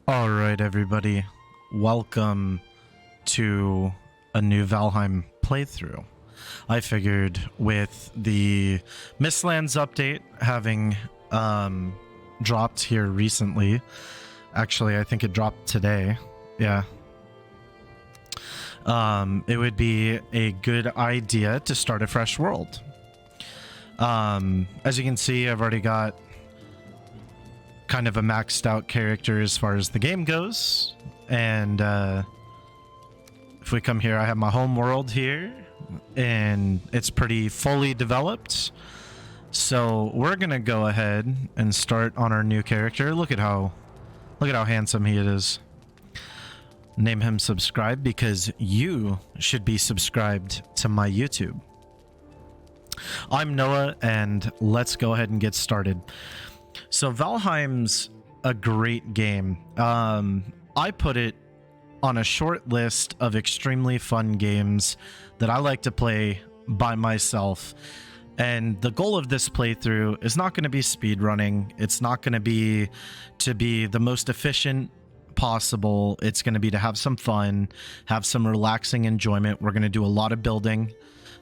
All right, everybody. Welcome to a new Valheim playthrough. I figured with the Mistlands update having dropped here recently, actually, I think it dropped today. Yeah. It would be a good idea to start a fresh world. As you can see, I've already got kind of a maxed out character as far as the game goes, and if we come here, I have my home world here and it's pretty fully developed, so we're gonna go ahead and start on our new character. Look at how handsome he is. Name him subscribe because you should be subscribed to my YouTube. I'm Noah, and let's go ahead and get started. So Valheim's a great game. I put it on a short list of extremely fun games that I like to play by myself. And the goal of this playthrough is not going to be speedrunning. It's not going to be the most efficient possible. It's going to be to have some fun, have some relaxing enjoyment. We're going to do a lot of building.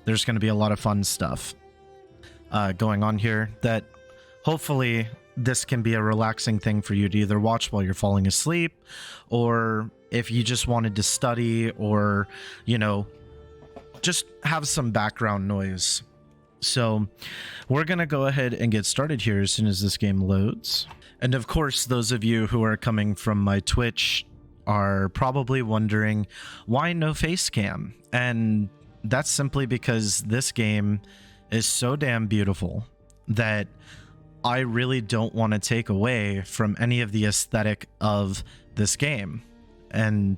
There's going to be a lot of fun stuff going on here that hopefully this can be a relaxing thing for you to either watch while you're falling asleep, or if you just wanted to study, or, you know, just have some background noise. So we're going to go ahead and get started here as soon as this game loads. And of course, those of you who are coming from my Twitch are probably wondering why no face cam. And that's simply because this game is so damn beautiful that I really don't want to take away from any of the aesthetic of this game. And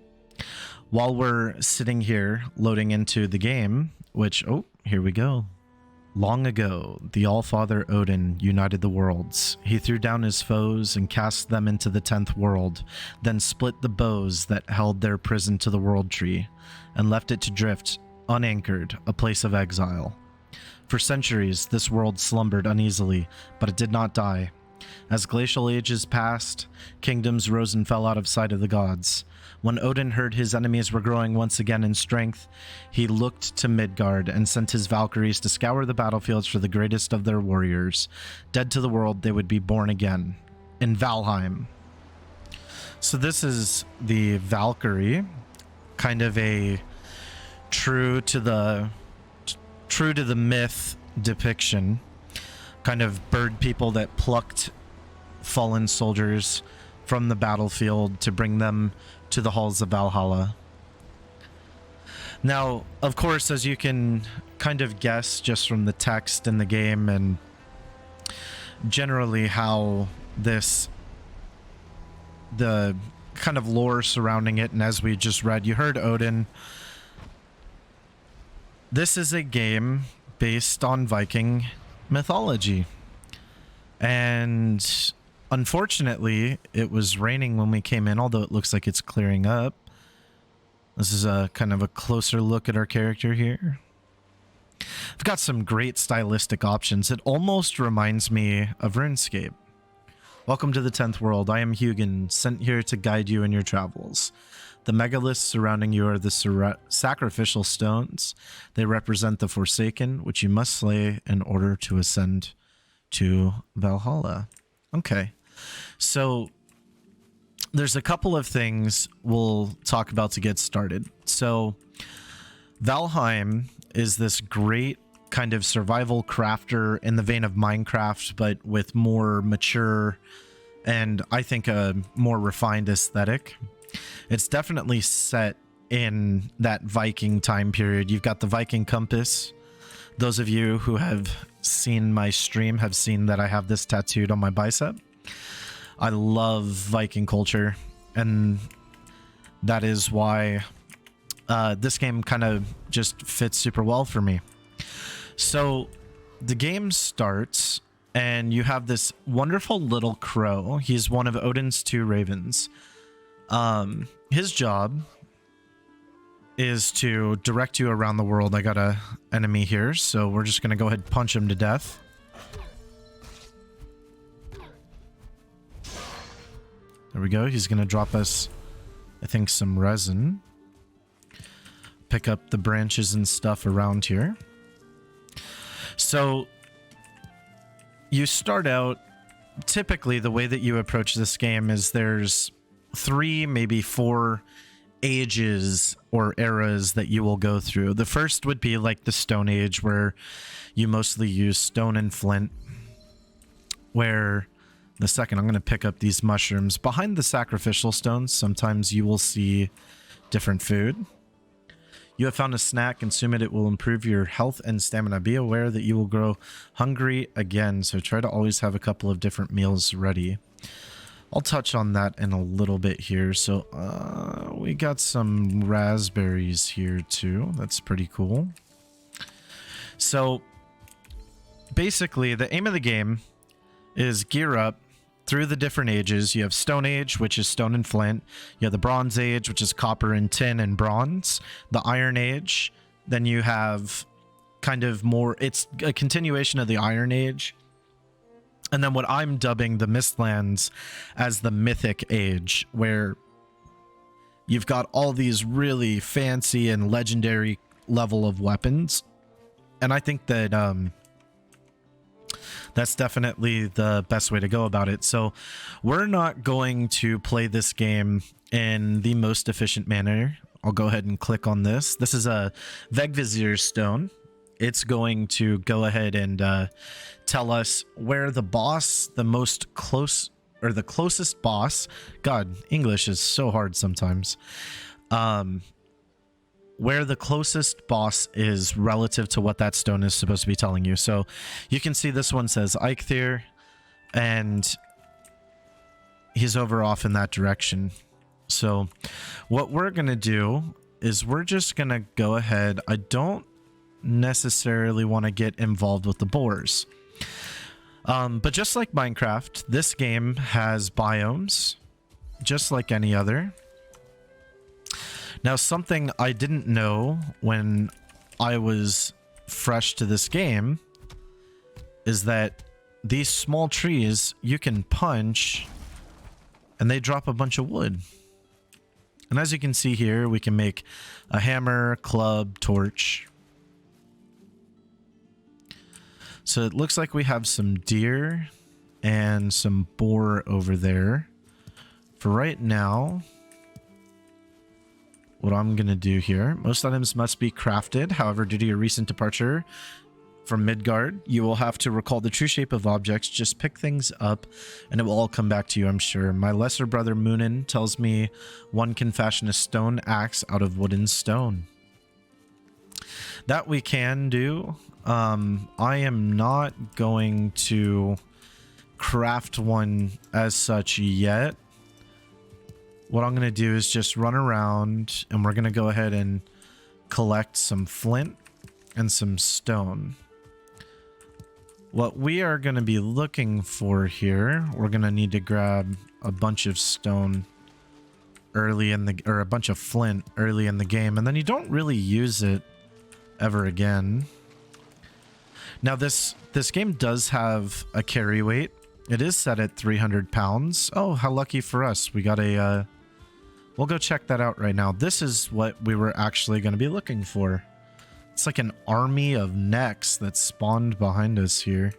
while we're sitting here loading into the game, which, oh, here we go. Long ago, the All-Father Odin united the worlds. He threw down his foes and cast them into the 10th world, then split the bows that held their prison to the world tree, and left it to drift, unanchored, a place of exile. For centuries, this world slumbered uneasily, but it did not die. As glacial ages passed, kingdoms rose and fell out of sight of the gods. When Odin heard his enemies were growing once again in strength, he looked to Midgard and sent his Valkyries to scour the battlefields for the greatest of their warriors. Dead to the world, they would be born again. In Valheim. So this is the Valkyrie, kind of a true to the myth depiction, kind of bird people that plucked fallen soldiers from the battlefield to bring them to the halls of Valhalla. Now, of course, as you can kind of guess just from the text in the game and generally how the kind of lore surrounding it, and as we just read, you heard Odin. This is a game based on Viking mythology. And unfortunately, it was raining when we came in, although it looks like it's clearing up. This is a kind of a closer look at our character here. I've got some great stylistic options. It almost reminds me of RuneScape. Welcome to the 10th world. I am Hugin, sent here to guide you in your travels. The megaliths surrounding you are the sacrificial stones. They represent the Forsaken, which you must slay in order to ascend to Valhalla. Okay, so there's a couple of things we'll talk about to get started. So Valheim is this great kind of survival crafter in the vein of Minecraft, but with more mature and I think a more refined aesthetic. It's definitely set in that Viking time period. You've got the Viking compass. Those of you who have seen my stream have seen that I have this tattooed on my bicep. I love Viking culture, and that is why this game kind of just fits super well for me. So the game starts, and you have this wonderful little crow. He's one of Odin's 2 ravens. His job is to direct you around the world. I got a enemy here, so we're just gonna go ahead and punch him to death. There we go. He's going to drop us, I think, some resin. Pick up the branches and stuff around here. So you start out, typically the way that you approach this game is there's 3, maybe 4 ages or eras that you will go through. The first would be like the Stone Age, where you mostly use stone and flint. Where the second, I'm going to pick up these mushrooms. Behind the sacrificial stones, sometimes you will see different food. You have found a snack. Consume it. It will improve your health and stamina. Be aware that you will grow hungry again, so try to always have a couple of different meals ready. I'll touch on that in a little bit here. So we got some raspberries here too. That's pretty cool. So basically, the aim of the game is gear up through the different ages. You have Stone Age, which is stone and flint. You have the Bronze Age, which is copper and tin and bronze. The Iron Age. Then you have kind of more, it's a continuation of the Iron Age. And then what I'm dubbing the Mistlands as the Mythic Age, where you've got all these really fancy and legendary level of weapons. And I think that that's definitely the best way to go about it. So we're not going to play this game in the most efficient manner. I'll go ahead and click on this. This is a Vegvizir stone. It's going to go ahead and tell us where the boss, the closest boss. God, English is so hard sometimes. Where the closest boss is relative to what that stone is supposed to be telling you. So you can see this one says Eikthyr, and he's over off in that direction. So what we're going to do is we're just going to go ahead. I don't necessarily want to get involved with the boars. But just like Minecraft, this game has biomes, just like any other. Now, something I didn't know when I was fresh to this game is that these small trees you can punch and they drop a bunch of wood. And as you can see here, we can make a hammer, club, torch. So it looks like we have some deer and some boar over there. For right now, what I'm going to do here, most items must be crafted. However, due to your recent departure from Midgard, you will have to recall the true shape of objects. Just pick things up and it will all come back to you, I'm sure. My lesser brother Moonin tells me one can fashion a stone axe out of wood and stone. That we can do. I am not going to craft one as such yet. What I'm going to do is just run around and we're going to go ahead and collect some flint and some stone. What we are going to be looking for here, we're going to need to grab a bunch of stone early in the, or a bunch of flint early in the game, and then you don't really use it ever again. Now this game does have a carry weight. It is set at 300 pounds. Oh, how lucky for us. We got a, we'll go check that out right now. This is what we were actually going to be looking for. It's like an army of necks that spawned behind us here.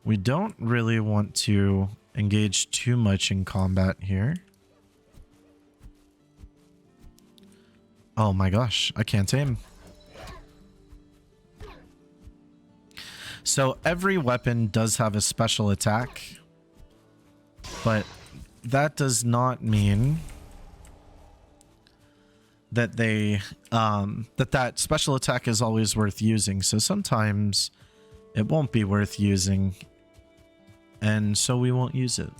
We don't really want to engage too much in combat here. Oh my gosh, I can't aim. So every weapon does have a special attack, but that does not mean that they that special attack is always worth using. So sometimes it won't be worth using, and so we won't use it.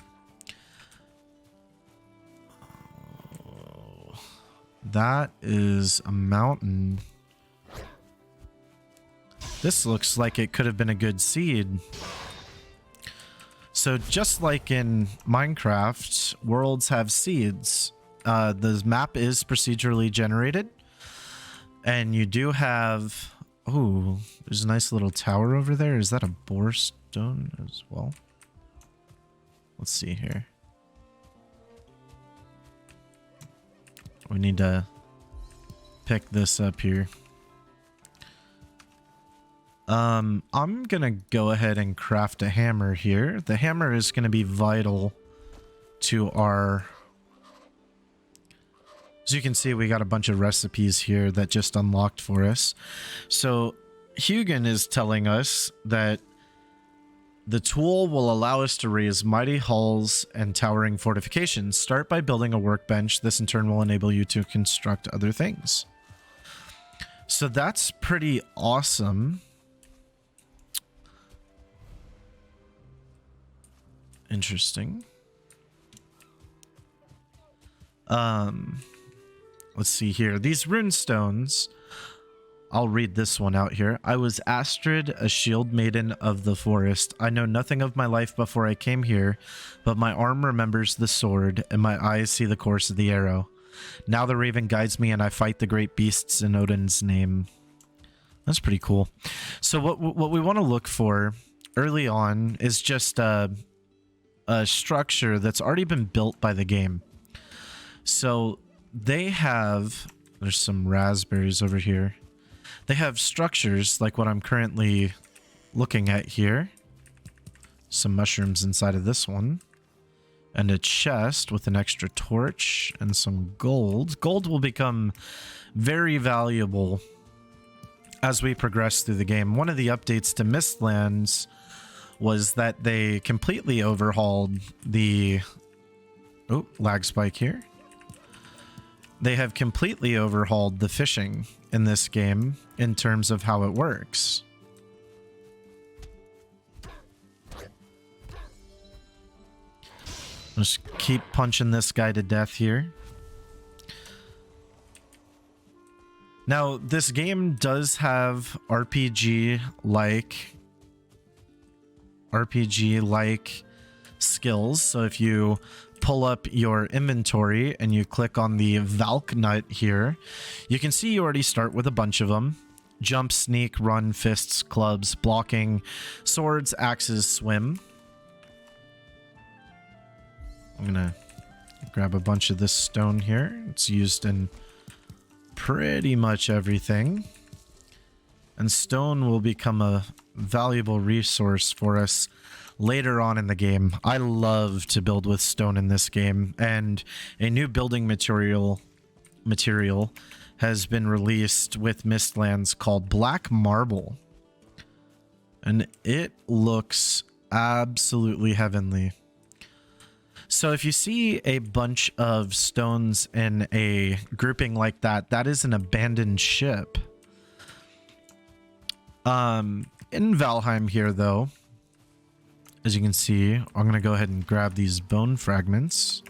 Oh, that is a mountain. This looks like it could have been a good seed. So just like in Minecraft, worlds have seeds. The map is procedurally generated. And you do have... Oh, there's a nice little tower over there. Is that a boar stone as well? Let's see here. We need to pick this up here. I'm gonna go ahead and craft a hammer here. The hammer is gonna be vital to our... As you can see, we got a bunch of recipes here that just unlocked for us. So Hugin is telling us that the tool will allow us to raise mighty halls and towering fortifications. Start by building a workbench. This in turn will enable you to construct other things. So that's pretty awesome. Interesting. Let's see here. These rune stones. I'll read this one out here. I was Astrid, a shield maiden of the forest. I know nothing of my life before I came here, but my arm remembers the sword, and my eyes see the course of the arrow. Now the raven guides me, and I fight the great beasts in Odin's name. That's pretty cool. So what we want to look for early on is just a structure that's already been built by the game. So they have... There's some raspberries over here. They have structures like what I'm currently looking at here. Some mushrooms inside of this one. And a chest with an extra torch and some gold. Gold will become very valuable as we progress through the game. One of the updates to Mistlands was that they completely overhauled the... Oh, lag spike here. They have completely overhauled the fishing in this game in terms of how it works. Just keep punching this guy to death here. Now, this game does have RPG-like skills. So if you pull up your inventory and you click on the Valk nut here, you can see you already start with a bunch of them. Jump, sneak, run, fists, clubs, blocking, swords, axes, swim. I'm gonna grab a bunch of this stone here. It's used in pretty much everything. And stone will become a valuable resource for us later on in the game. I love to build with stone in this game, and a new building material has been released with Mistlands called Black Marble, and it looks absolutely heavenly. So if you see a bunch of stones in a grouping like that, that is an abandoned ship. In Valheim here, though, as you can see, I'm going to go ahead and grab these bone fragments.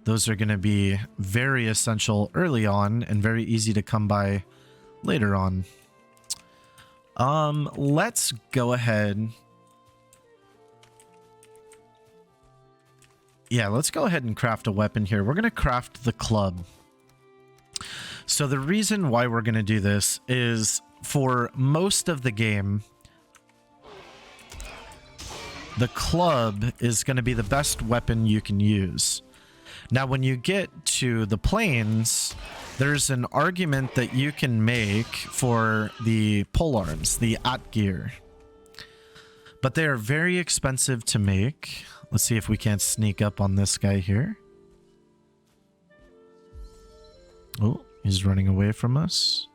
Those are going to be very essential early on and very easy to come by later on. Let's go ahead. Yeah, let's go ahead and craft a weapon here. We're going to craft the club. So the reason why we're going to do this is for most of the game, the club is going to be the best weapon you can use. Now, when you get to the plains, there's an argument that you can make for the polearms, the Atgeir. But they are very expensive to make. Let's see if we can't sneak up on this guy here. Oh, he's running away from us.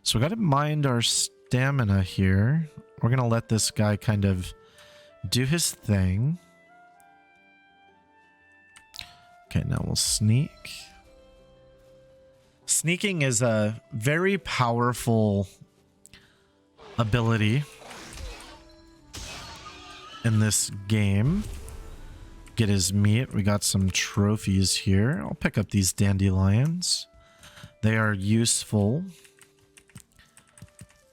So we got to mind our stamina here. We're going to let this guy kind of do his thing. Okay, now we'll sneak. Sneaking is a very powerful ability in this game. Get his meat. We got some trophies here. I'll pick up these dandelions. They are useful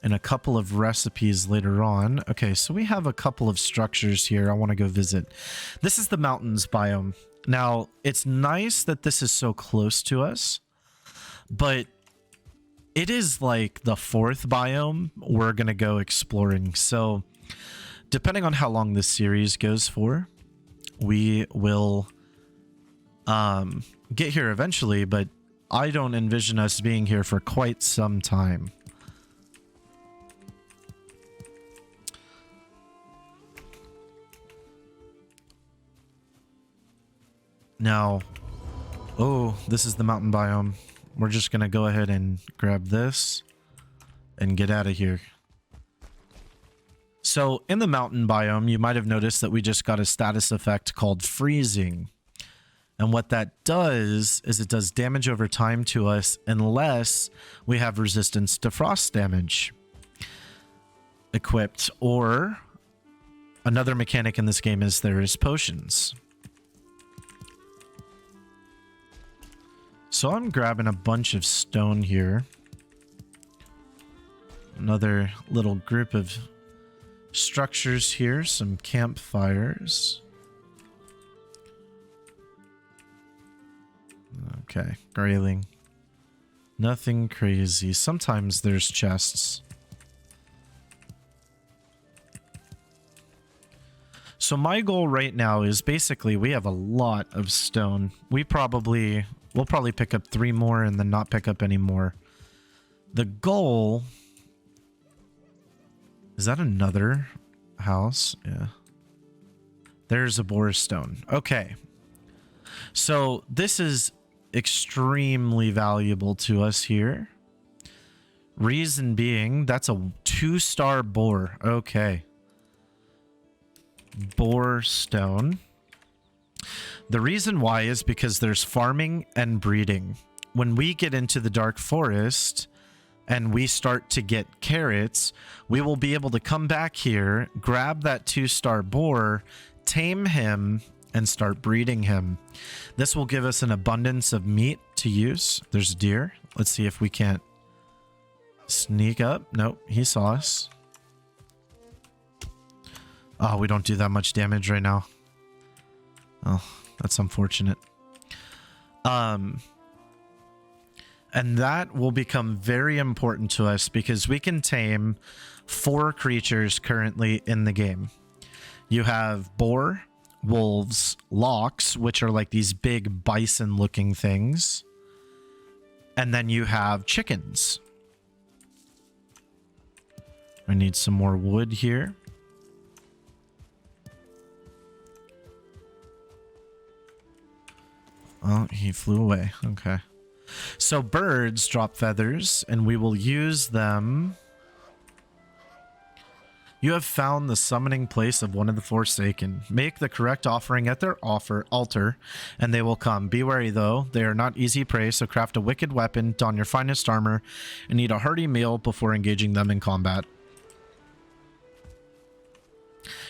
in a couple of recipes later on. Okay, so we have a couple of structures here I want to go visit. This is the mountains biome. Now, it's nice that this is so close to us, but it is like the fourth biome we're going to go exploring. So depending on how long this series goes for, we will get here eventually, but I don't envision us being here for quite some time. Now, oh, this is the mountain biome. We're just going to go ahead and grab this and get out of here. So in the mountain biome, you might have noticed that we just got a status effect called freezing. And what that does is it does damage over time to us unless we have resistance to frost damage equipped. Or another mechanic in this game is there is potions. So I'm grabbing a bunch of stone here. Another little group of structures here, some campfires. Okay, grayling. Nothing crazy. Sometimes there's chests. So my goal right now is basically we have a lot of stone. We'll probably pick up 3 more and then not pick up any more. The goal... Is that another house? Yeah. There's a boar stone. Okay. So this is extremely valuable to us here. Reason being, that's a 2-star boar. Okay. Boar stone. The reason why is because there's farming and breeding. When we get into the dark forest and we start to get carrots, we will be able to come back here, grab that 2-star boar, tame him, and start breeding him. This will give us an abundance of meat to use. There's a deer. Let's see if we can't sneak up. Nope, he saw us. Oh, we don't do that much damage right now. Oh, that's unfortunate. And that will become very important to us because we can tame 4 creatures currently in the game. You have boar, wolves, lox, which are like these big bison looking things. And then you have chickens. I need some more wood here. Oh, he flew away. Okay. So birds drop feathers, and we will use them. You have found the summoning place of one of the Forsaken. Make the correct offering at their altar, and they will come. Be wary, though. They are not easy prey, so craft a wicked weapon, don your finest armor, and eat a hearty meal before engaging them in combat.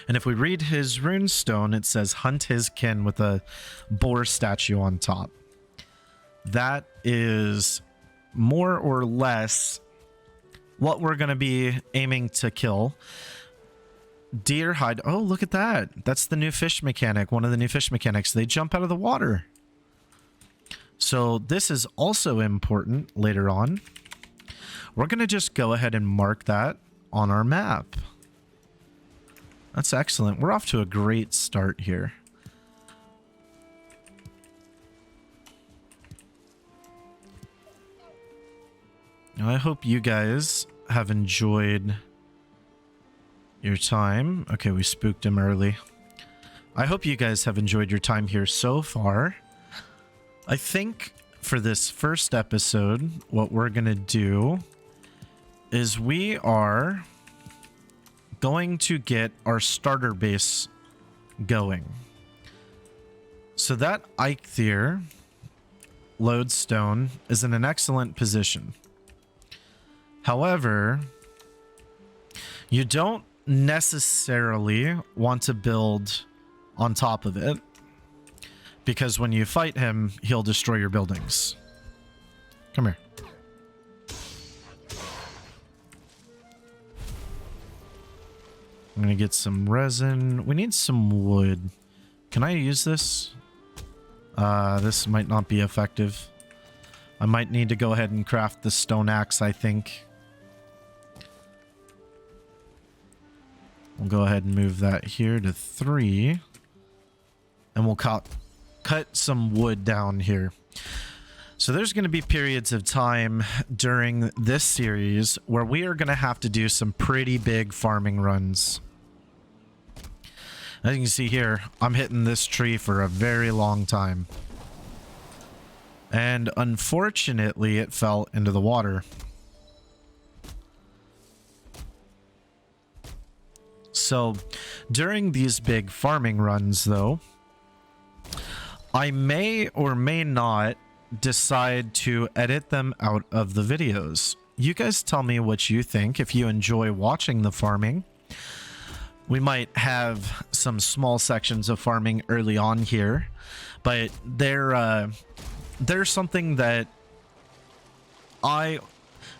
And if we read his runestone, it says, hunt his kin with a boar statue on top. That is more or less what we're going to be aiming to kill. Deer hide. Oh, look at that. That's the new fish mechanic. One of the new fish mechanics. They jump out of the water. So this is also important later on. We're going to just go ahead and mark that on our map. That's excellent. We're off to a great start here. Now, I hope you guys have enjoyed your time. Okay, we spooked him early. I hope you guys have enjoyed your time here so far. I think for this first episode, what we're going to do is we are going to get our starter base going. So that Eikthyr lodestone is in an excellent position. However, you don't necessarily want to build on top of it, because when you fight him, he'll destroy your buildings. Come here. I'm gonna get some resin. We need some wood. Can I use this? This might not be effective. I might need to go ahead and craft the stone axe, I think. We'll go ahead and move that here to 3. and we'll cut some wood down here. So there's going to be periods of time during this series where we are going to have to do some pretty big farming runs. As you can see here, I'm hitting this tree for a very long time. And unfortunately, it fell into the water. So during these big farming runs, though, I may or may not decide to edit them out of the videos. You guys tell me what you think. If you enjoy watching the farming, we might have some small sections of farming early on here, but they're something that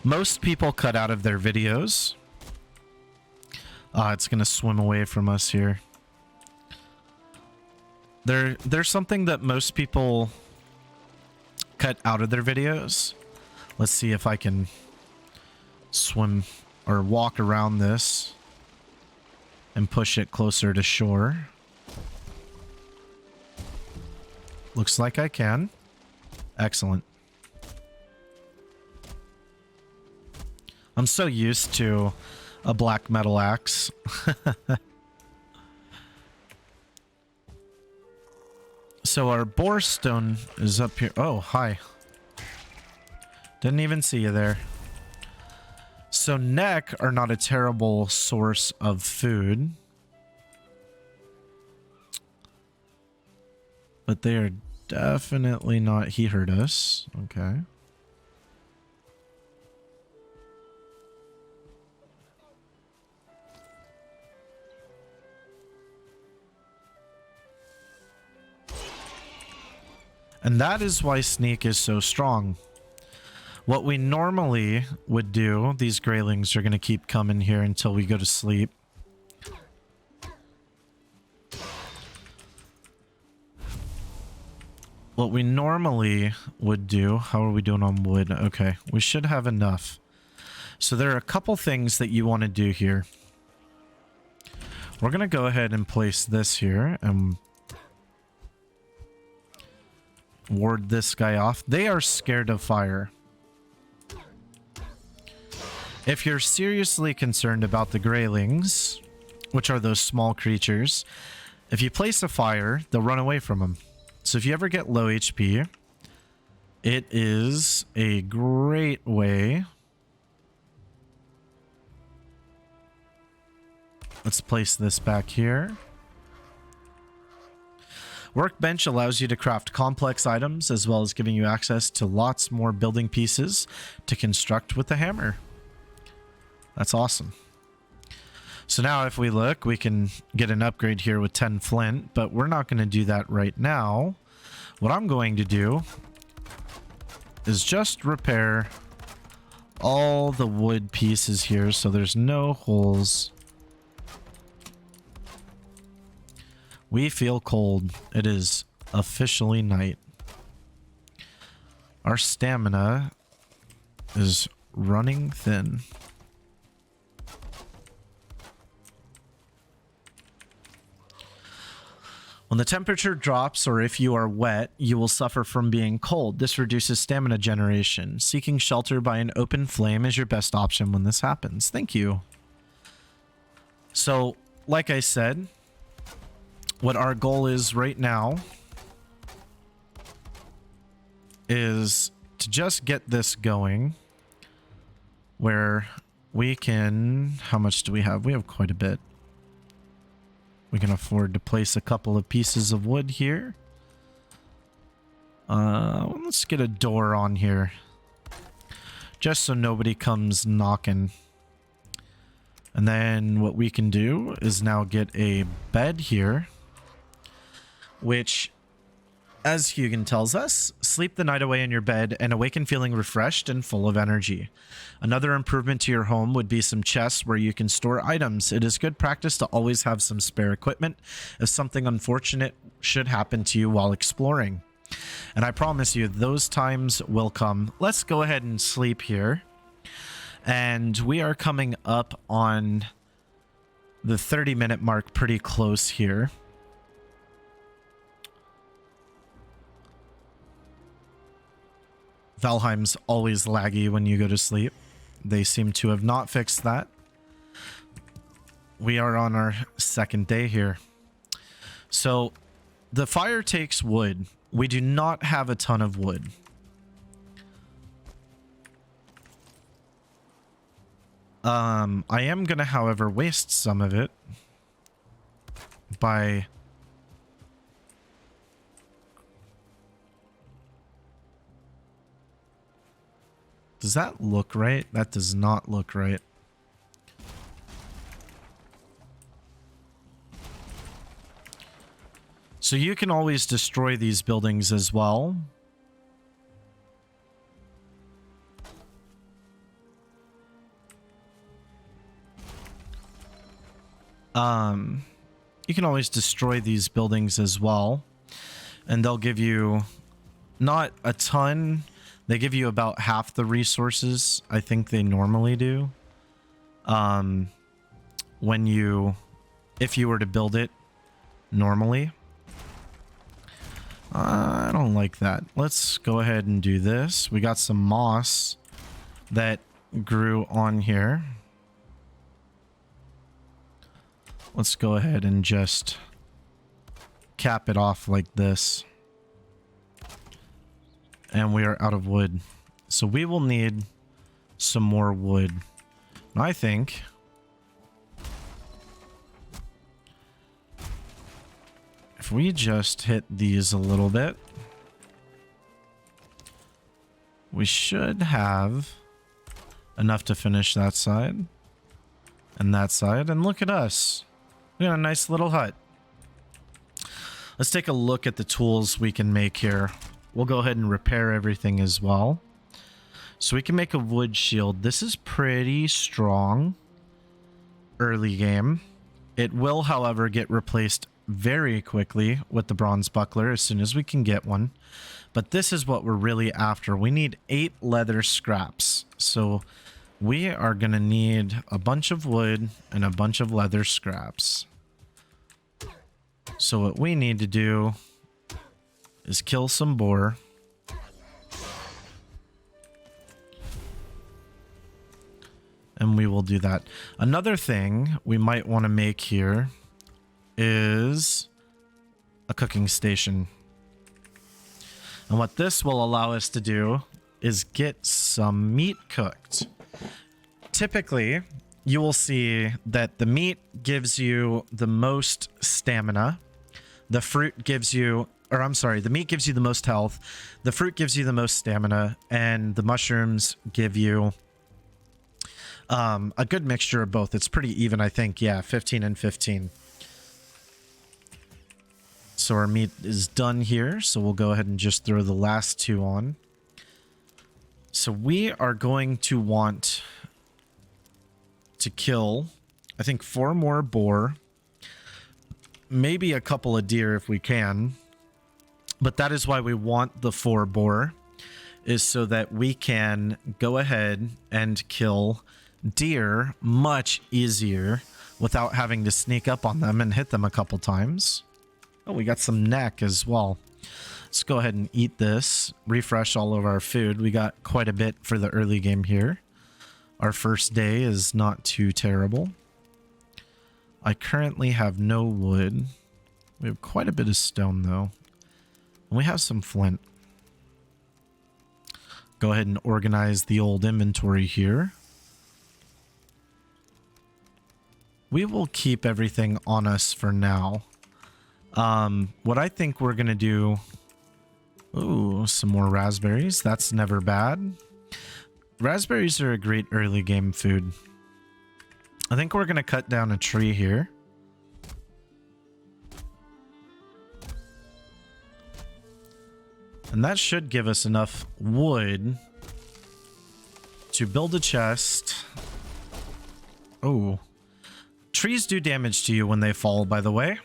most people cut out of their videos. It's gonna swim away from us here. There's something that most people cut out of their videos. Let's see if I can swim or walk around this and push it closer to shore. Looks like I can. Excellent. I'm so used to a black metal axe. So our borestone is up here. Oh, hi. Didn't even see you there. So neck are not a terrible source of food, but they are definitely not. He heard us. Okay. And that is why sneak is so strong. What we normally would do, these graylings are going to keep coming here until we go to sleep. What we normally would do, how are we doing on wood? Okay, we should have enough. So there are a couple things that you want to do here. We're going to go ahead and place this here and ward this guy off. They are scared of fire. If you're seriously concerned about the graylings, which are those small creatures, if you place a fire, they'll run away from them. So if you ever get low HP, it is a great way. Let's place this back here. Workbench allows you to craft complex items as well as giving you access to lots more building pieces to construct with the hammer. That's awesome. So now if we look, we can get an upgrade here with 10 flint, but we're not going to do that right now. What I'm going to do is just repair all the wood pieces here so there's no holes. We feel cold. It is officially night. Our stamina is running thin. When the temperature drops or if you are wet, you will suffer from being cold. This reduces stamina generation. Seeking shelter by an open flame is your best option when this happens. Thank you. So, like I said, what our goal is right now is to just get this going where we can... How much do we have? We have quite a bit. We can afford to place a couple of pieces of wood here. Let's get a door on here. Just so nobody comes knocking. And then what we can do is now get a bed here. Which, as Hugin tells us, sleep the night away in your bed and awaken feeling refreshed and full of energy. Another improvement to your home would be some chests where you can store items. It is good practice to always have some spare equipment if something unfortunate should happen to you while exploring. And I promise you, those times will come. Let's go ahead and sleep here. And we are coming up on the 30-minute mark pretty close here. Valheim's always laggy when you go to sleep. They seem to have not fixed that. We are on our second day here. So the fire takes wood. We do not have a ton of wood. I am gonna, however, waste some of it by does that look right? That does not look right. So you can always destroy these buildings as well. You can always destroy these buildings as well, and they'll give you not a ton. They give you about half the resources I think they normally do. If you were to build it normally. I don't like that. Let's go ahead and do this. We got some moss that grew on here. Let's go ahead and just cap it off like this. And we are out of wood. So we will need some more wood. And I think if we just hit these a little bit, we should have enough to finish that side and that side. And look at us. We got a nice little hut. Let's take a look at the tools we can make here. We'll go ahead and repair everything as well. So we can make a wood shield. This is pretty strong early game. It will, however, get replaced very quickly with the bronze buckler as soon as we can get one. But this is what we're really after. We need 8 leather scraps. So we are going to need a bunch of wood and a bunch of leather scraps. So what we need to do is kill some boar. And we will do that. Another thing we might want to make here is a cooking station. And what this will allow us to do is get some meat cooked. Typically, you will see that the meat gives you the most stamina. The fruit gives you, or I'm sorry, the meat gives you the most health. The fruit gives you the most stamina. And the mushrooms give you a good mixture of both. It's pretty even, I think. Yeah, 15 and 15. So our meat is done here. So we'll go ahead and just throw the last 2 on. So we are going to want to kill, I think, 4 more boar. Maybe a couple of deer if we can. But that is why we want the 4 boar. Is so that we can go ahead and kill deer much easier without having to sneak up on them and hit them a couple times. Oh, we got some neck as well. Let's go ahead and eat this. Refresh all of our food. We got quite a bit for the early game here. Our first day is not too terrible. I currently have no wood. We have quite a bit of stone though. And we have some flint. Go ahead and organize the old inventory here. We will keep everything on us for now. What I think we're going to do... Ooh, some more raspberries. That's never bad. Raspberries are a great early game food. I think we're going to cut down a tree here. And that should give us enough wood to build a chest. Oh. Trees do damage to you when they fall, by the way.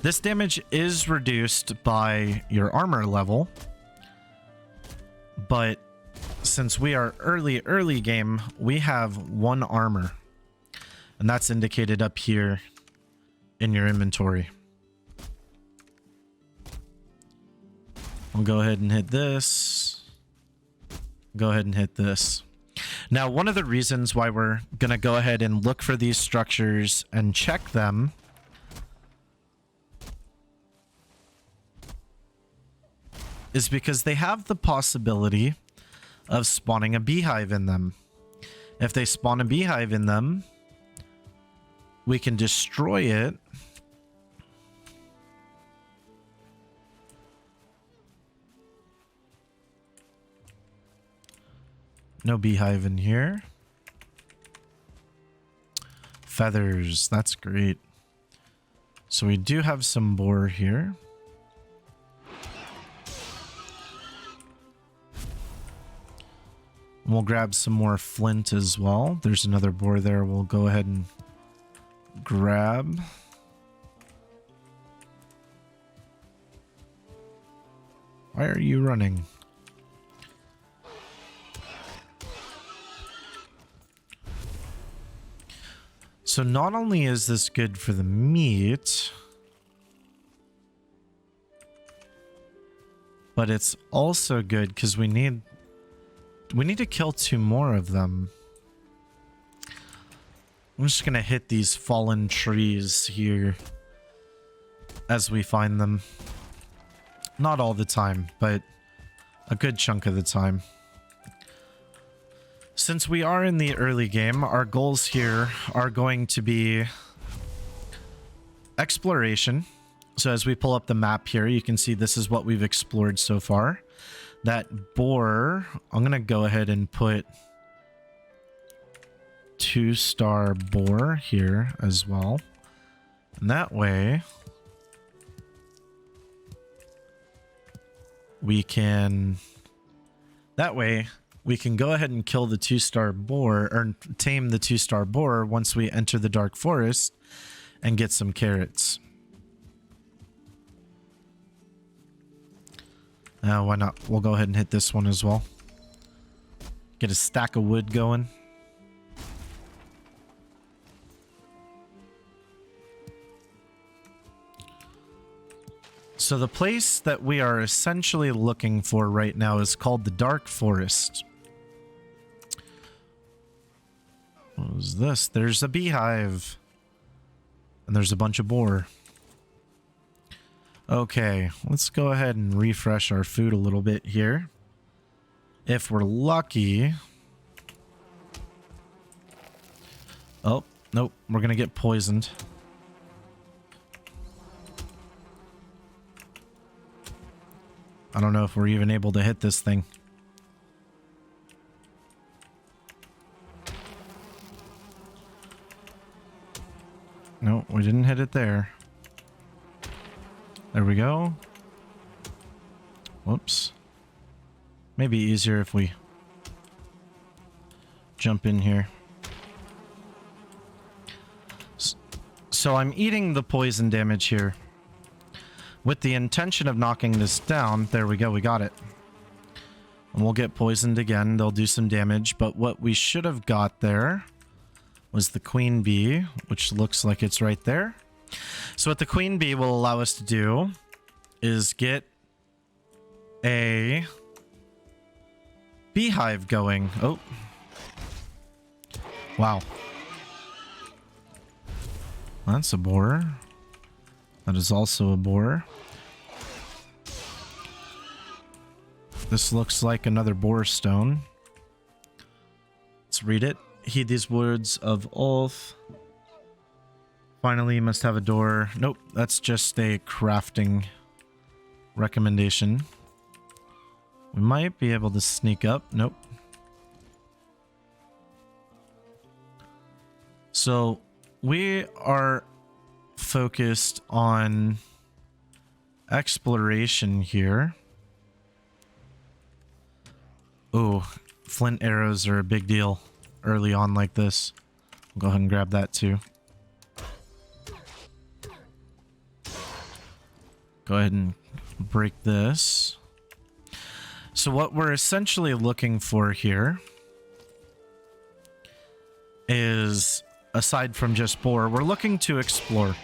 This damage is reduced by your armor level. But since we are early game, we have 1 armor. And that's indicated up here in your inventory. I'll go ahead and hit this. Go ahead and hit this. Now, one of the reasons why we're going to go ahead and look for these structures and check them is because they have the possibility of spawning a beehive in them. If they spawn a beehive in them, we can destroy it. No beehive in here. Feathers, that's great. So we do have some boar here. We'll grab some more flint as well. There's another boar there. We'll go ahead and grab. Why are you running? So not only is this good for the meat, but it's also good because we need to kill 2 more of them. I'm just gonna hit these fallen trees here as we find them. Not all the time, but a good chunk of the time. Since we are in the early game, our goals here are going to be exploration. So as we pull up the map here, you can see this is what we've explored so far. That boar, I'm going to go ahead and put 2-star boar here as well. And that way, we can go ahead and kill the 2-star boar, or tame the 2-star boar once we enter the dark forest and get some carrots. Why not? We'll go ahead and hit this one as well. Get a stack of wood going. So the place that we are essentially looking for right now is called the Dark Forest. What was this? There's a beehive. And there's a bunch of boar. Okay, let's go ahead and refresh our food a little bit here. If we're lucky... Oh, nope, we're gonna get poisoned. I don't know if we're even able to hit this thing. No, we didn't hit it there. There we go. Whoops. Maybe easier if we jump in here. So I'm eating the poison damage here with the intention of knocking this down. There we go, we got it. And we'll get poisoned again. They'll do some damage, but what we should have got there was the queen bee, which looks like it's right there. So what the queen bee will allow us to do is get a beehive going. Oh. Wow. That's a boar. That is also a boar. This looks like another boar stone. Let's read it. Heed these words of oath. Finally, you must have a door. Nope, that's just a crafting recommendation. We might be able to sneak up. Nope. So we are focused on exploration here. Oh, flint arrows are a big deal early on like this. I'll go ahead and grab that too. Go ahead and break this. So what we're essentially looking for here is, aside from just boar, we're looking to explore.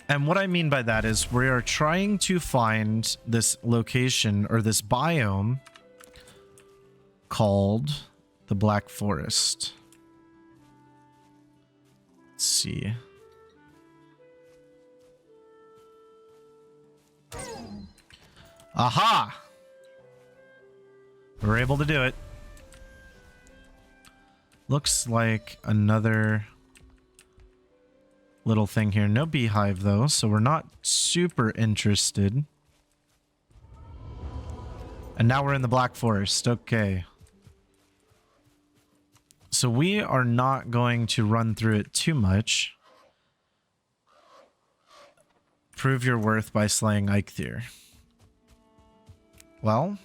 And what I mean by that is we are trying to find this location or this biome called the Black Forest. Let's see. Aha! We're able to do it. Looks like another little thing here. No beehive though, so we're not super interested. And now we're in the Black Forest. Okay. So we are not going to run through it too much. Prove your worth by slaying Eikthyr. Well,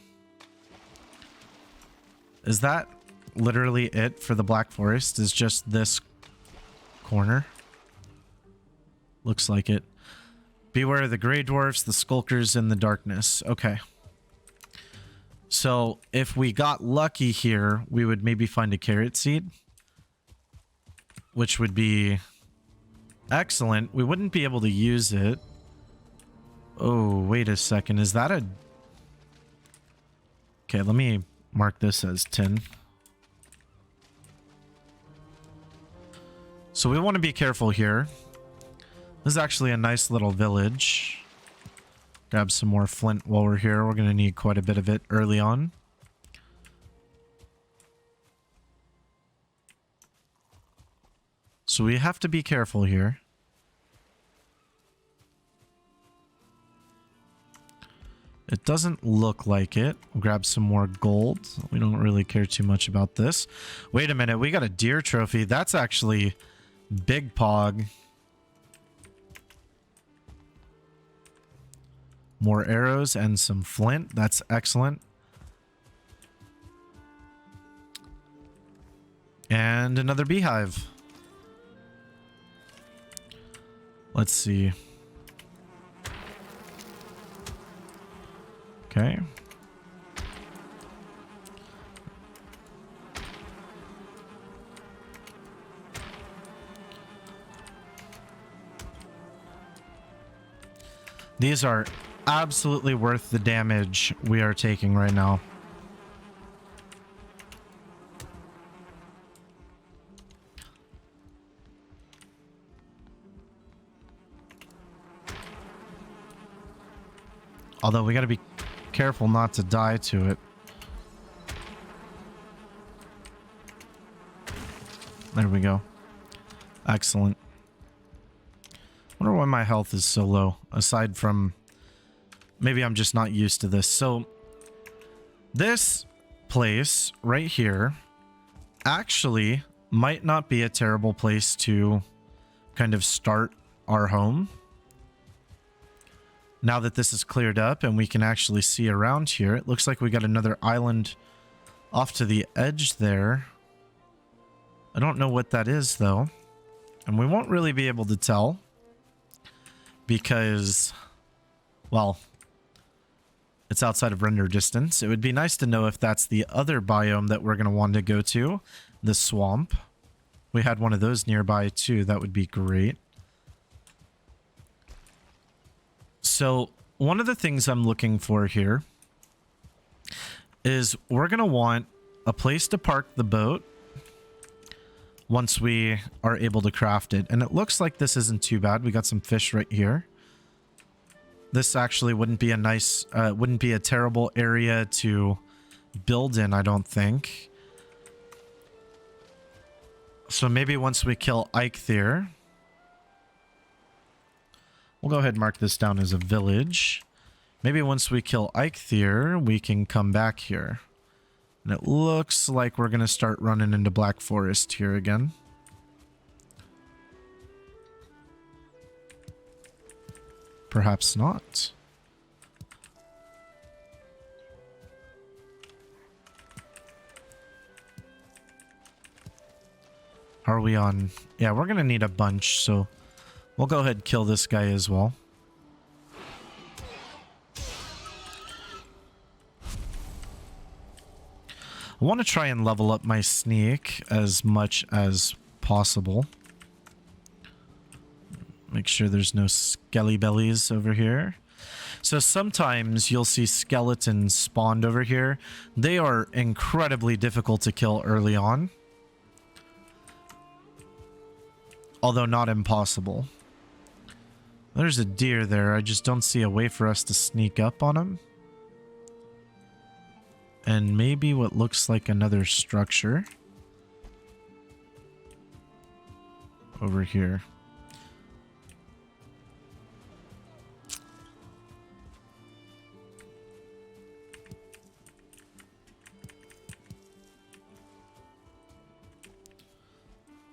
is that literally it for the Black Forest? Is just this corner? Looks like it. Beware of the Grey Dwarfs, the Skulkers, and the Darkness. Okay. So if we got lucky here, we would maybe find a carrot seed, which would be excellent. We wouldn't be able to use it. Oh, wait a second. Is that a... Okay, let me mark this as tin. So we want to be careful here. This is actually a nice little village. Grab some more flint while we're here. We're going to need quite a bit of it early on. So we have to be careful here. It doesn't look like it. We'll grab some more gold. We don't really care too much about this. Wait a minute. We got a deer trophy. That's actually big pog. More arrows and some flint. That's excellent. And another beehive. Let's see. Okay. These are absolutely worth the damage we are taking right now. Although we got to be careful not to die to it. There we go. Excellent. Wonder why my health is so low, aside from maybe I'm just not used to this. So this place right here actually might not be a terrible place to kind of start our home. Now that this is cleared up and we can actually see around here, it looks like we got another island off to the edge there. I don't know what that is though. And we won't really be able to tell because, well, it's outside of render distance. It would be nice to know if that's the other biome that we're going to want to go to, the swamp. We had one of those nearby too. That would be great. So one of the things I'm looking for here is we're going to want a place to park the boat once we are able to craft it. And it looks like this isn't too bad. We got some fish right here. This actually wouldn't be a nice, wouldn't be a terrible area to build in, I don't think. So maybe once we kill Eikthyr, we'll go ahead and mark this down as a village. Maybe once we kill Eikthyr, we can come back here. And it looks like we're going to start running into Black Forest here again. Perhaps not. Are we on? Yeah, we're going to need a bunch, so we'll go ahead and kill this guy as well. I want to try and level up my sneak as much as possible. Make sure there's no skelly bellies over here. So sometimes you'll see skeletons spawned over here. They are incredibly difficult to kill early on. Although not impossible. There's a deer there. I just don't see a way for us to sneak up on him. And maybe what looks like another structure. Over here.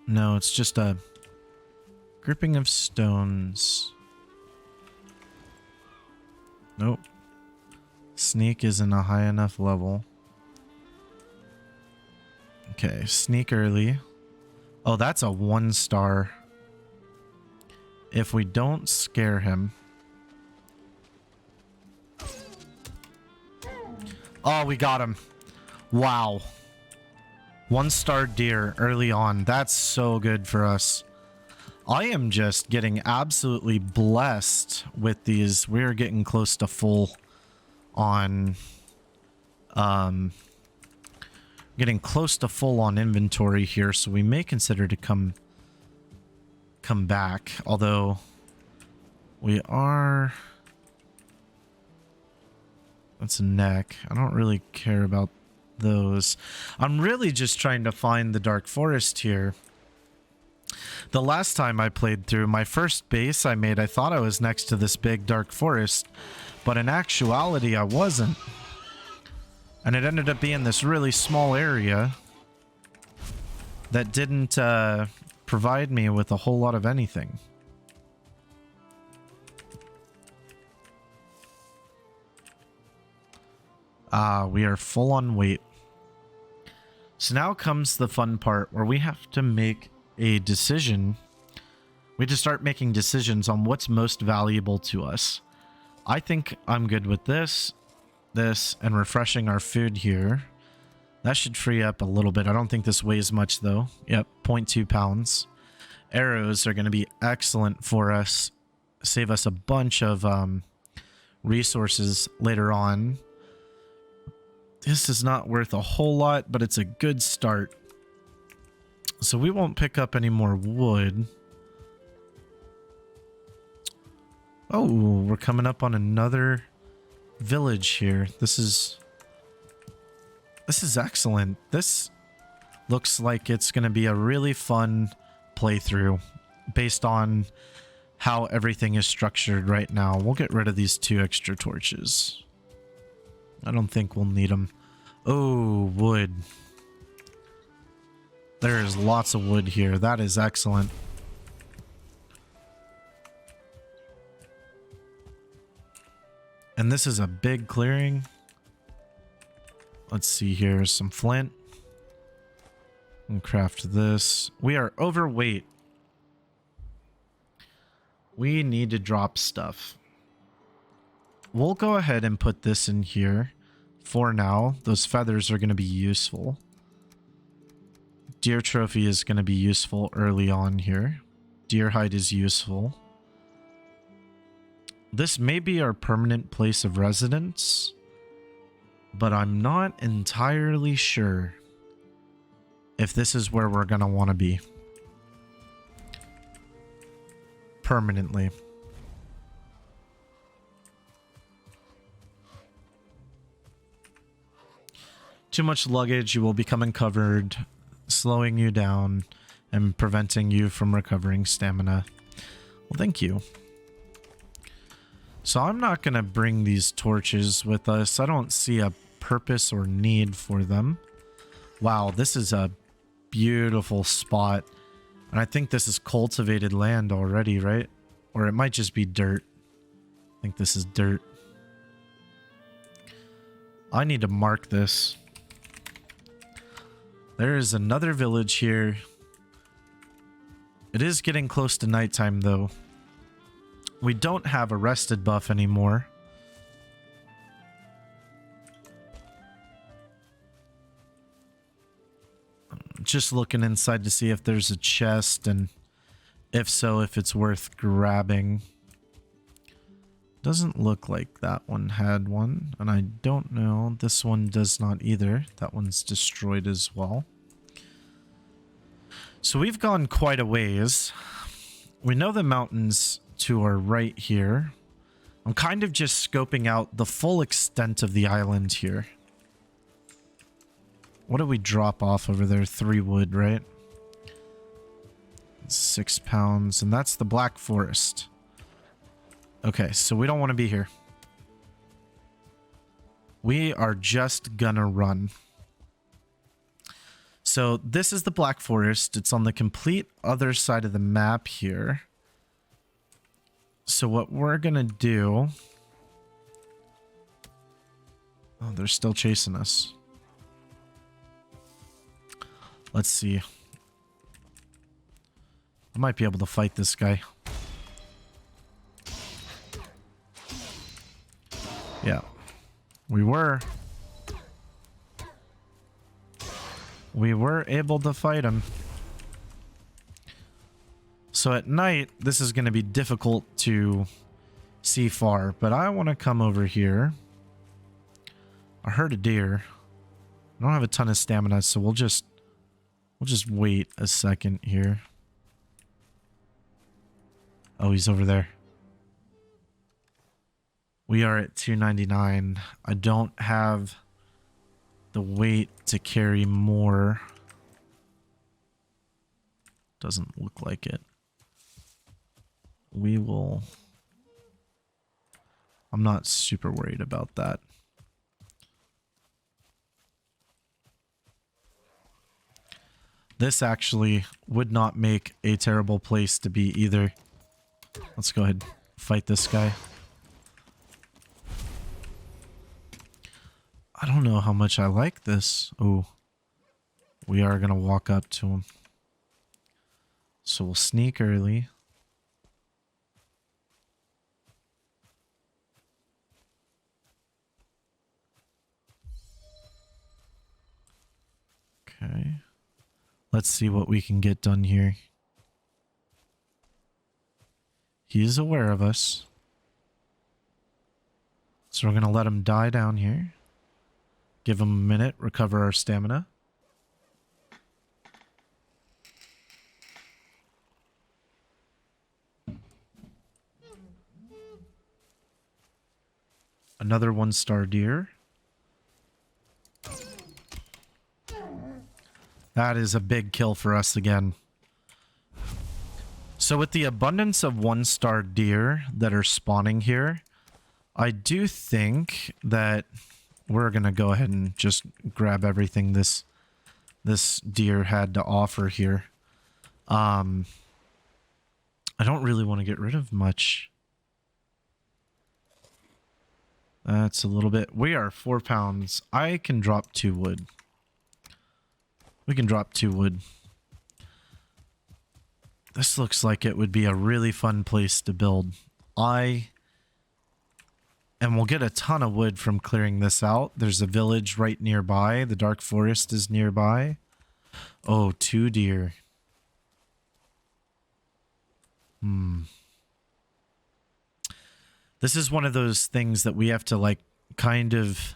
No, it's just a grouping of stones. Nope. Sneak isn't a high enough level. Okay, sneak early. Oh, that's a 1-star. If we don't scare him. Oh, we got him. Wow. 1-star deer early on. That's so good for us. I am just getting absolutely blessed with these. We're getting close to full on getting close to full on inventory here, so we may consider to come back, although we are. That's a neck. I don't really care about those. I'm really just trying to find the dark forest here. The last time I played through, my first base I made, I thought I was next to this big dark forest, but in actuality I wasn't. And it ended up being this really small area that didn't provide me with a whole lot of anything. We are full on weight. So now comes the fun part where we have to make a decision. We have to start making decisions on what's most valuable to us. I think I'm good with this, and refreshing our food here. That should free up a little bit. I don't think this weighs much though. Yep, 0.2 pounds. Arrows are going to be excellent for us. Save us a bunch of resources later on. This is not worth a whole lot, but it's a good start. So we won't pick up any more wood. Oh, we're coming up on another village here. This is excellent. This looks like it's going to be a really fun playthrough based on how everything is structured right now. We'll get rid of these 2 extra torches. I don't think we'll need them. Oh, wood. There is lots of wood here. That is excellent. And this is a big clearing. Let's see here. Some flint. And craft this. We are overweight. We need to drop stuff. We'll go ahead and put this in here for now. Those feathers are going to be useful. Deer trophy is going to be useful early on here. Deer hide is useful. This may be our permanent place of residence, but I'm not entirely sure if this is where we're going to want to be permanently. Too much luggage, you will become uncovered, slowing you down and preventing you from recovering stamina. Well, thank you. So I'm not going to bring these torches with us. I don't see a purpose or need for them. Wow, this is a beautiful spot. And I think this is cultivated land already, right? Or it might just be dirt. I think this is dirt. I need to mark this. There is another village here. It is getting close to nighttime though. We don't have a rested buff anymore. Just looking inside to see if there's a chest, and if so, if it's worth grabbing. Doesn't look like that one had one, and I don't know. This one does not either. That one's destroyed as well. So we've gone quite a ways. We know the mountains to our right here. I'm kind of just scoping out the full extent of the island here. What do we drop off over there? 3 wood, right? 6 pounds, and that's the Black Forest. Okay, so we don't want to be here. We are just gonna run. So this is the Black Forest. It's on the complete other side of the map here. So what we're gonna do... Oh, they're still chasing us. Let's see. I might be able to fight this guy. Yeah. We were able to fight him. So at night, this is going to be difficult to see far, but I want to come over here. I heard a deer. I don't have a ton of stamina, so we'll just wait a second here. Oh, he's over there. We are at 299. I don't have the weight to carry more. Doesn't look like it. We will... I'm not super worried about that. This actually would not make a terrible place to be either. Let's go ahead and fight this guy. I don't know how much I like this. Oh, we are going to walk up to him. So we'll sneak early. Okay. Let's see what we can get done here. He is aware of us. So we're going to let him die down here. Give him a minute, recover our stamina. Another 1-star deer. That is a big kill for us again. So with the abundance of 1-star deer that are spawning here, I do think that we're going to go ahead and just grab everything this deer had to offer here. I don't really want to get rid of much. That's a little bit. We are 4 pounds. I can drop 2 wood. We can drop 2 wood. This looks like it would be a really fun place to build. And we'll get a ton of wood from clearing this out. There's a village right nearby. The Dark Forest is nearby. Oh, 2 deer. This is one of those things that we have to, like, kind of...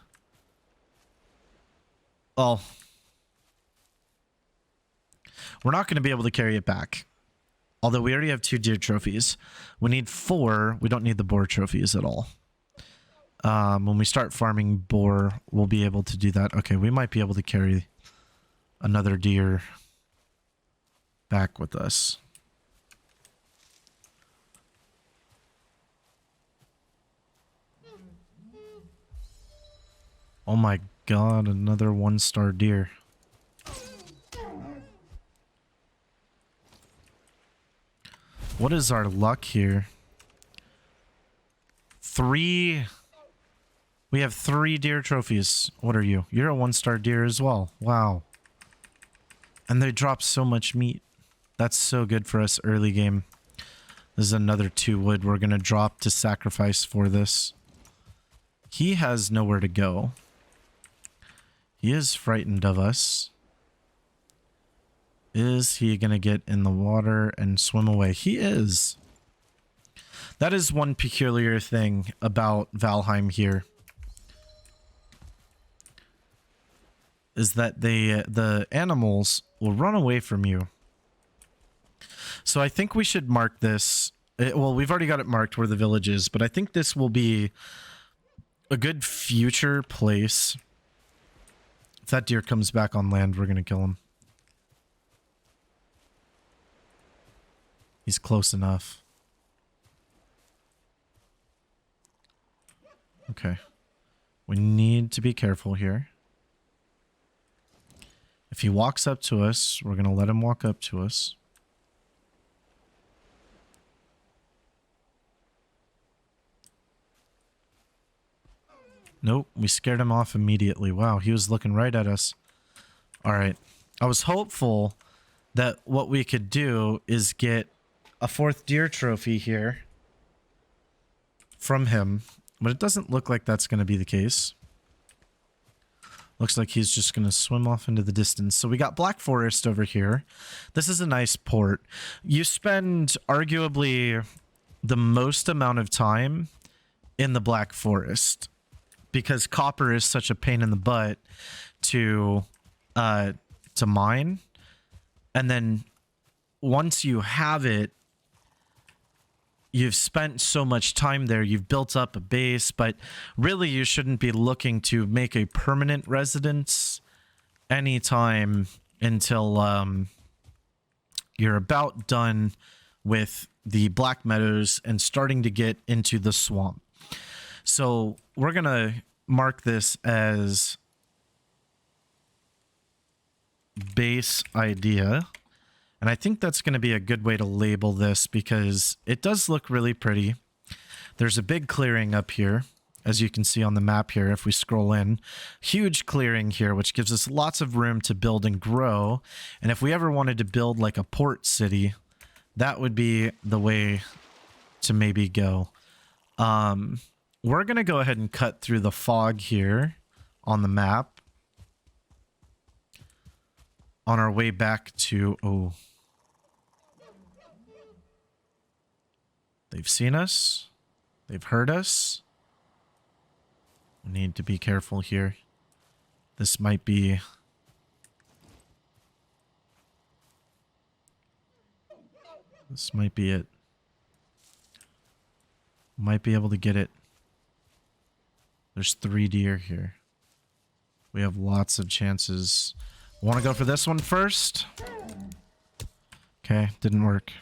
Well... We're not going to be able to carry it back. Although we already have 2 deer trophies. We need 4. We don't need the boar trophies at all. When we start farming boar, we'll be able to do that. Okay, we might be able to carry another deer back with us. Oh my god, another 1-star deer. What is our luck here? 3... We have 3 deer trophies. What are you? You're a 1-star deer as well. Wow. And they drop so much meat. That's so good for us early game. This is another 2 wood we're going to drop to sacrifice for this. He has nowhere to go. He is frightened of us. Is he going to get in the water and swim away? He is. That is one peculiar thing about Valheim here. Is that the animals will run away from you. So I think we should mark this. Well, we've already got it marked where the village is, but I think this will be a good future place. If that deer comes back on land, we're going to kill him. He's close enough. Okay. We need to be careful here. If he walks up to us, we're going to let him walk up to us. Nope, we scared him off immediately. Wow, he was looking right at us. All right. I was hopeful that what we could do is get a 4th deer trophy here from him, but it doesn't look like that's going to be the case. Looks like he's just going to swim off into the distance. So we got Black Forest over here. This is a nice port. You spend arguably the most amount of time in the Black Forest because copper is such a pain in the butt to mine. And then once you have it, you've spent so much time there, you've built up a base, but really you shouldn't be looking to make a permanent residence anytime until you're about done with the Black Meadows and starting to get into the swamp. So we're going to mark this as base idea. And I think that's going to be a good way to label this because it does look really pretty. There's a big clearing up here, as you can see on the map here if we scroll in. Huge clearing here, which gives us lots of room to build and grow. And if we ever wanted to build like a port city, that would be the way to maybe go. We're going to go ahead and cut through the fog here on the map. On our way back to... Oh. They've seen us. They've heard us. We need to be careful here. This might be... This might be it. Might be able to get it. There's 3 deer here. We have lots of chances. Want to go for this one first? Okay, didn't work.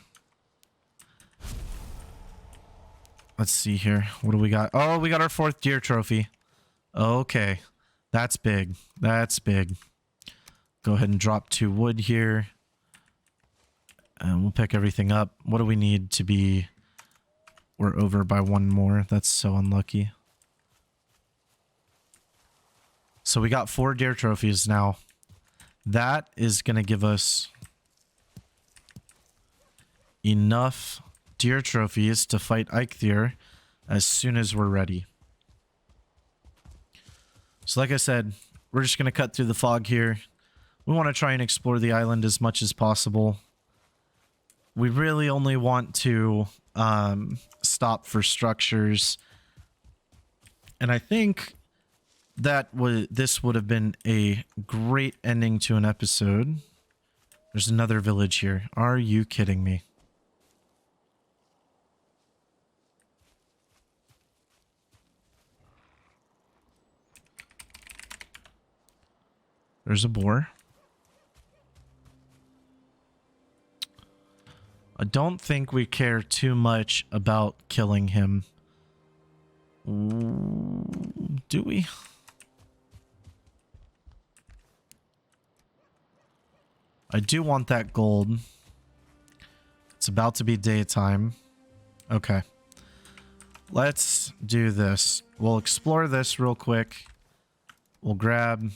Let's see here. What do we got? Oh, we got our 4th deer trophy. Okay. That's big. That's big. Go ahead and drop 2 wood here. And we'll pick everything up. What do we need to be... We're over by 1 more. That's so unlucky. So we got 4 deer trophies now. That is going to give us enough deer trophies to fight Eikthyr as soon as we're ready. So like I said, we're just going to cut through the fog here. We want to try and explore the island as much as possible. We really only want to stop for structures. And I think that this would have been a great ending to an episode. There's another village here. Are you kidding me? There's a boar. I don't think we care too much about killing him. Do we? I do want that gold. It's about to be daytime. Okay. Let's do this. We'll explore this real quick. We'll grab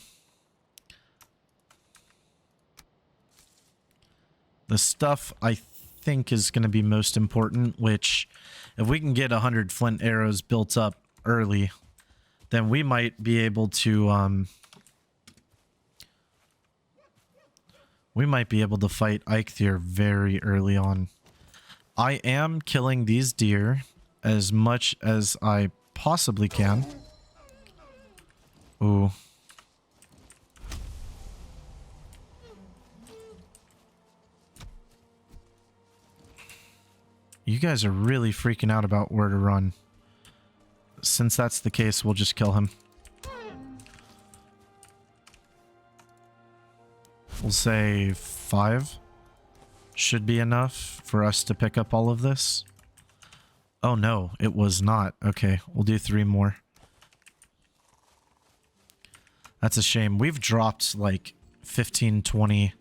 the stuff I think is going to be most important, which if we can get 100 flint arrows built up early, then we might be able to fight Eikthyr very early on. I am killing these deer as much as I possibly can. Ooh. You guys are really freaking out about where to run. Since that's the case, we'll just kill him. We'll say 5 should be enough for us to pick up all of this. Oh no, it was not. Okay, we'll do 3 more. That's a shame. We've dropped like 15, 20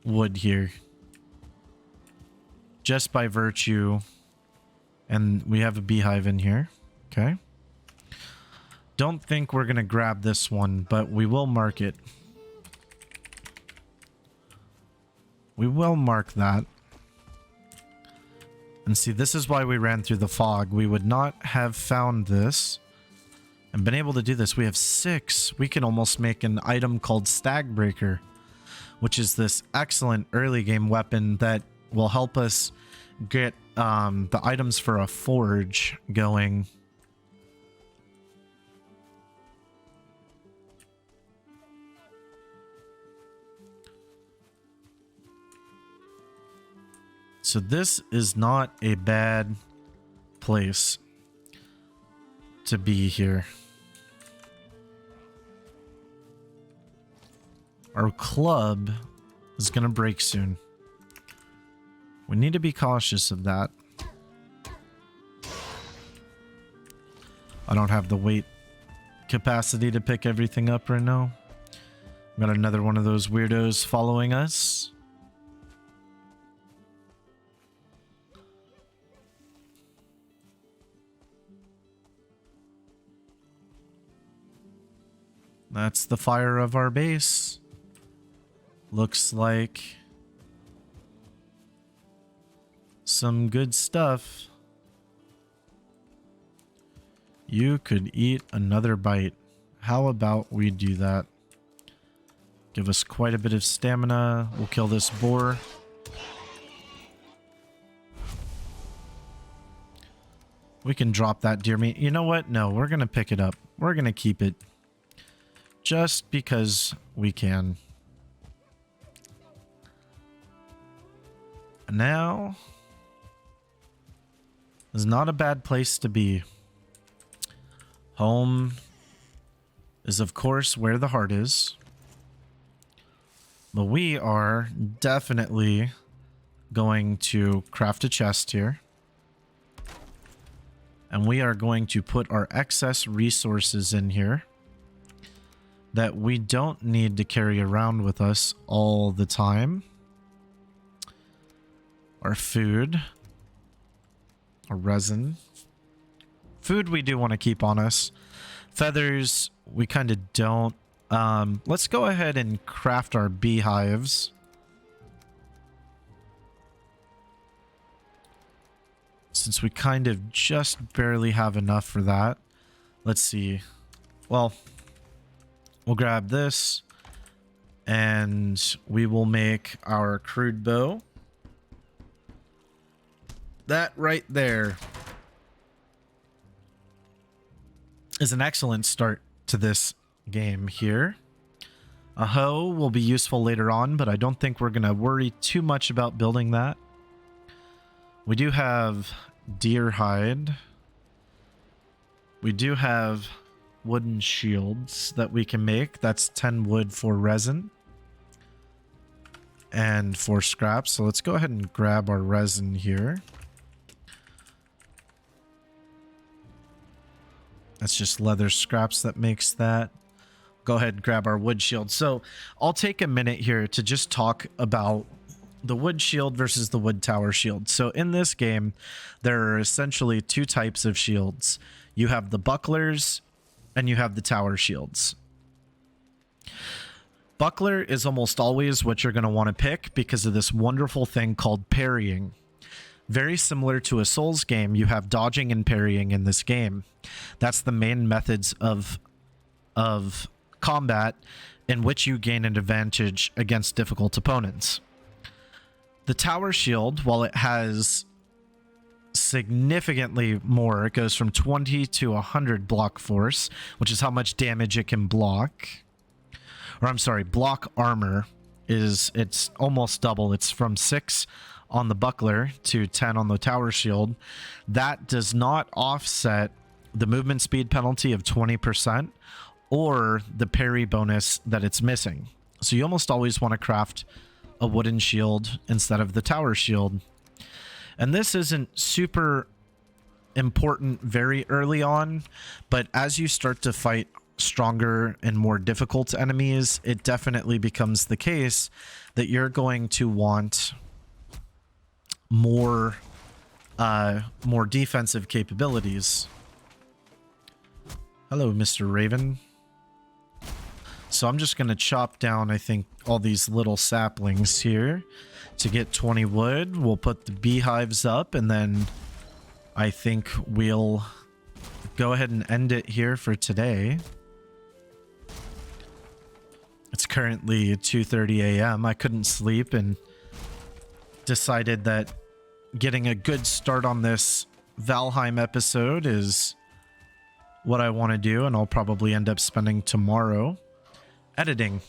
wood here. Just by virtue. And we have a beehive in here. Okay. Don't think we're going to grab this one, but we will mark it. We will mark that. And see, this is why we ran through the fog. We would not have found this and been able to do this. We have 6. We can almost make an item called Stag Breaker, which is this excellent early game weapon that will help us get the items for a forge going. So this is not a bad place to be here. Our club is going to break soon. We need to be cautious of that. I don't have the weight capacity to pick everything up right now. Got another one of those weirdos following us. That's the fire of our base. Looks like some good stuff. You could eat another bite. How about we do that? Give us quite a bit of stamina. We'll kill this boar. We can drop that deer meat. You know what? No, we're going to pick it up. We're going to keep it. Just because we can. Now is not a bad place to be. Home is, of course, where the heart is. But we are definitely going to craft a chest here. And we are going to put our excess resources in here that we don't need to carry around with us all the time. Our food. Our resin. Food we do want to keep on us. Feathers, we kind of don't. Let's go ahead and craft our beehives. Since we kind of just barely have enough for that. Let's see. Well, we'll grab this. And we will make our crude bow. That right there is an excellent start to this game here. A hoe will be useful later on, but I don't think we're going to worry too much about building that. We do have deer hide. We do have wooden shields that we can make. That's 10 wood for resin and 4 scraps. So let's go ahead and grab our resin here. That's just leather scraps that makes that. Go ahead and grab our wood shield. So I'll take a minute here to just talk about the wood shield versus the wood tower shield. So in this game, there are essentially 2 types of shields. You have the bucklers and you have the tower shields. Buckler is almost always what you're going to want to pick because of this wonderful thing called parrying. Very similar to a Souls game, you have dodging and parrying in this game. That's the main methods of combat in which you gain an advantage against difficult opponents. The tower shield, while it has significantly more. It goes from 20 to 100 block force, which is how much damage it can block. Or I'm sorry, block armor it's almost double. It's from 6 on the buckler to 10 on the tower shield. That does not offset the movement speed penalty of 20% or the parry bonus that it's missing. So you almost always want to craft a wooden shield instead of the tower shield. And this isn't super important very early on, but as you start to fight stronger and more difficult enemies, it definitely becomes the case that you're going to want more defensive capabilities. Hello, Mr. Raven. So I'm just going to chop down, I think, all these little saplings here to get 20 wood. We'll put the beehives up, and then I think we'll go ahead and end it here for today. It's currently 2:30 a.m. I couldn't sleep and decided that getting a good start on this Valheim episode is what I want to do, and I'll probably end up spending tomorrow editing.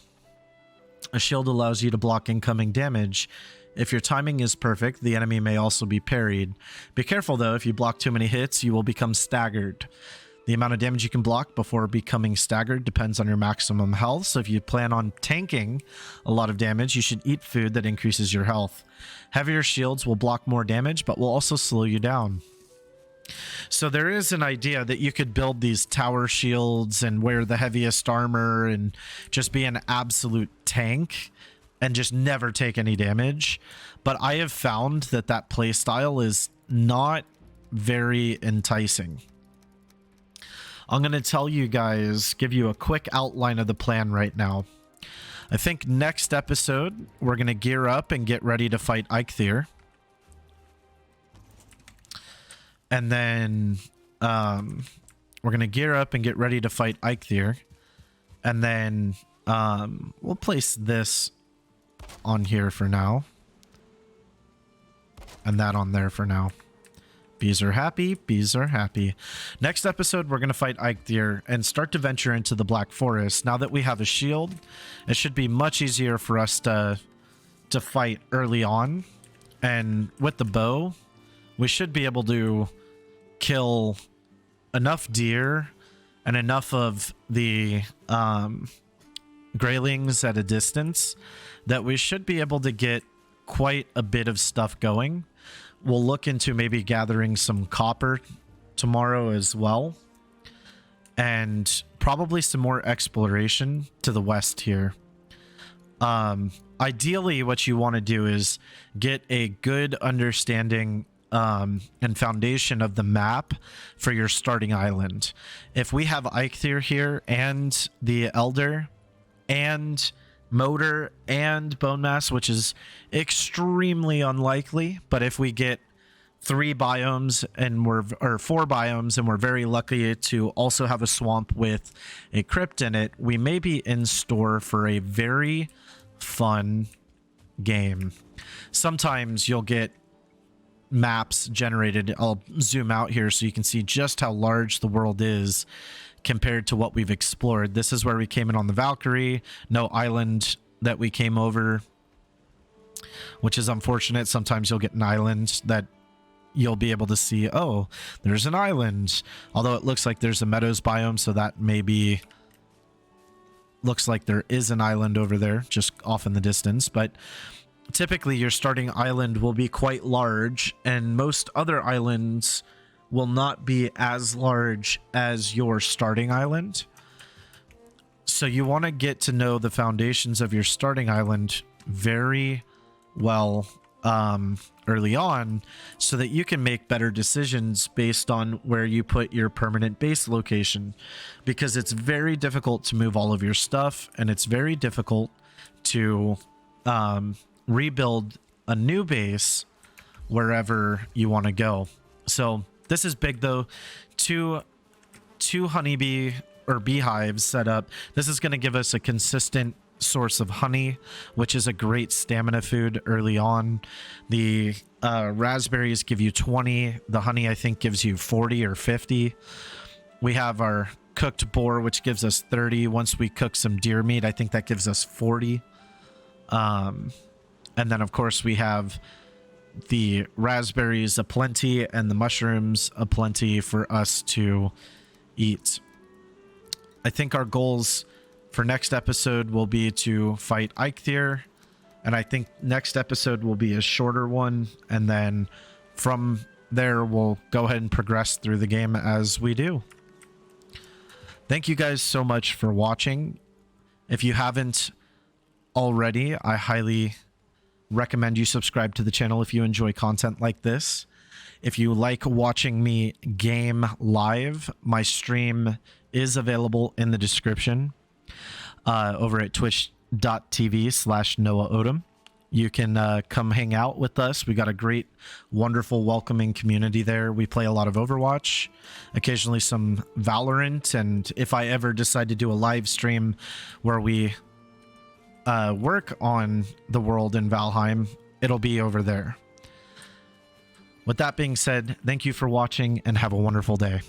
A shield allows you to block incoming damage. If your timing is perfect, the enemy may also be parried. Be careful though, if you block too many hits, you will become staggered. The amount of damage you can block before becoming staggered depends on your maximum health, so if you plan on tanking a lot of damage, you should eat food that increases your health. Heavier shields will block more damage, but will also slow you down. So there is an idea that you could build these tower shields and wear the heaviest armor and just be an absolute tank and just never take any damage. But I have found that that playstyle is not very enticing. I'm going to tell you guys, give you a quick outline of the plan right now. I think next episode, we're going to gear up and get ready to fight Eikthyr. And then we're going to gear up and get ready to fight Eikthyr. And then we'll place this on here for now. And that on there for now. Bees are happy. Bees are happy. Next episode, we're going to fight Eikthyr and start to venture into the Black Forest. Now that we have a shield, it should be much easier for us to fight early on. And with the bow, we should be able to kill enough deer and enough of the greylings at a distance that we should be able to get quite a bit of stuff going. We'll look into maybe gathering some copper tomorrow as well, and probably some more exploration to the west here. Ideally, what you want to do is get a good understanding and foundation of the map for your starting island. If we have Eikthyr here and the Elder and Motor and Bone Mass, which is extremely unlikely, but if we get 3 biomes and or 4 biomes and we're very lucky to also have a swamp with a crypt in it, we may be in store for a very fun game. Sometimes you'll get maps generated. I'll zoom out here so you can see just how large the world is compared to what we've explored. This is where we came in on the Valkyrie. No island that we came over, which is unfortunate. Sometimes you'll get an island that you'll be able to see, oh, there's an island. Although it looks like there's a meadows biome, so that maybe looks like there is an island over there just off in the distance. But typically your starting island will be quite large, and most other islands will not be as large as your starting island. So you want to get to know the foundations of your starting island very well early on, so that you can make better decisions based on where you put your permanent base location, because it's very difficult to move all of your stuff, and it's very difficult to rebuild a new base wherever you want to go. So this is big though. Two honeybee or beehives set up. This is going to give us a consistent source of honey, which is a great stamina food early on. The raspberries give you 20. The honey, I think, gives you 40 or 50. We have our cooked boar, which gives us 30. Once we cook some deer meat, I think that gives us 40. And then, of course, we have the raspberries aplenty and the mushrooms aplenty for us to eat. I think our goals for next episode will be to fight Eikthyr, and I think next episode will be a shorter one, and then from there we'll go ahead and progress through the game as we do. Thank you guys so much for watching. If you haven't already, I highly recommend you subscribe to the channel if you enjoy content like this. If you like watching me game live, my stream is available in the description over at twitch.tv/NoahOdom. You can come hang out with us. We got a great, wonderful, welcoming community there. We play a lot of Overwatch, occasionally some Valorant, and if I ever decide to do a live stream where we work on the world in Valheim, it'll be over there. With that being said, thank you for watching and have a wonderful day.